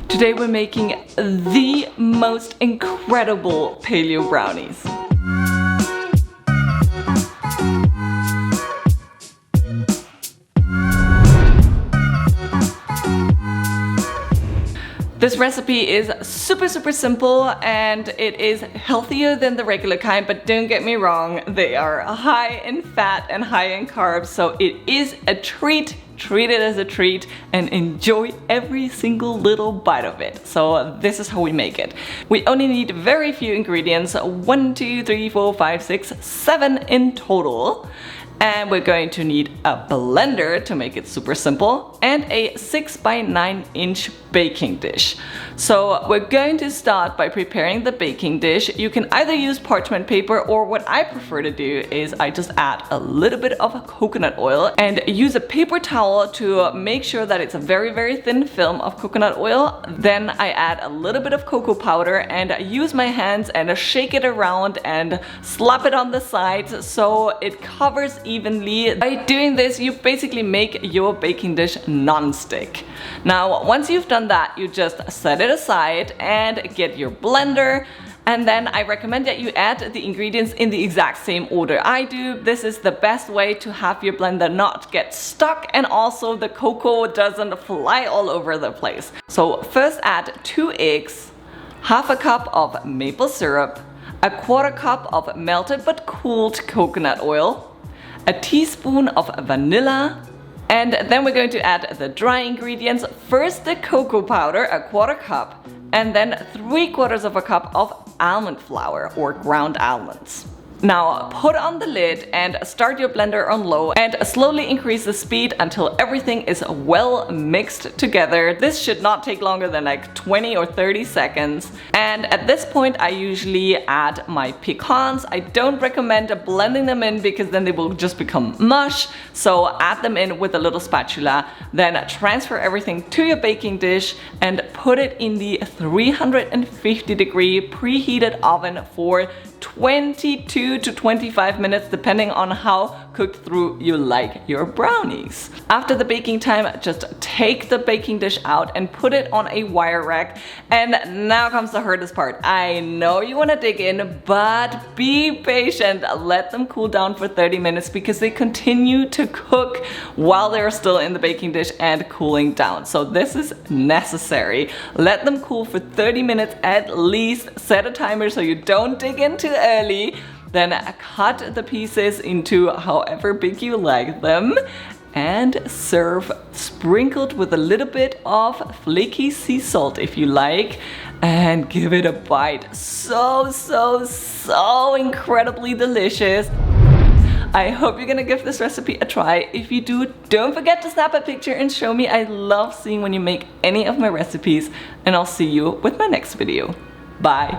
Today we're making the most incredible paleo brownies. This recipe is super simple and it is healthier than the regular kind, but don't get me wrong, they are high in fat and high in carbs, so it is a treat. Treat it as a treat and enjoy every single little bite of it. So this is how we make it. We only need very few ingredients, 1, 2, 3, 4, 5, 6, 7 in total. And we're going to need a blender to make it super simple and a 6 by 9 inch baking dish. So we're going to start by preparing the baking dish. You can either use parchment paper, or what I prefer to do is I just add a little bit of coconut oil and use a paper towel to make sure that it's a very thin film of coconut oil. Then I add a little bit of cocoa powder and use my hands and shake it around and slap it on the sides so it covers evenly. By doing this, you basically make your baking dish non-stick. Now, once you've done that, you just set it aside and get your blender. And then I recommend that you add the ingredients in the exact same order I do. This is the best way to have your blender not get stuck, and also the cocoa doesn't fly all over the place. So first add 2 eggs, half a cup of maple syrup, a quarter cup of melted but cooled coconut oil, a teaspoon of vanilla, and then we're going to add the dry ingredients. First the cocoa powder, a quarter cup, and then 3/4 of a cup of almond flour or ground almonds. Now put on the lid and start your blender on low and slowly increase the speed until everything is well mixed together. This should not take longer than like 20 or 30 seconds. And at this point I usually add my pecans. I don't recommend blending them in because then they will just become mush. So add them in with a little spatula, then transfer everything to your baking dish and put it in the 350-degree preheated oven for 22 to 25 minutes, depending on how cooked through you like your brownies. After the baking time, just take the baking dish out and put it on a wire rack. And now comes the hardest part. I know you want to dig in, but be patient. Let them cool down for 30 minutes because they continue to cook while they're still in the baking dish and cooling down. So this is necessary. Let them cool for 30 minutes at least. Set a timer so you don't dig in too early. Then cut the pieces into however big you like them and serve sprinkled with a little bit of flaky sea salt if you like, and give it a bite. So incredibly delicious. I hope you're gonna give this recipe a try. If you do, don't forget to snap a picture and show me. I love seeing when you make any of my recipes, and I'll see you with my next video. Bye.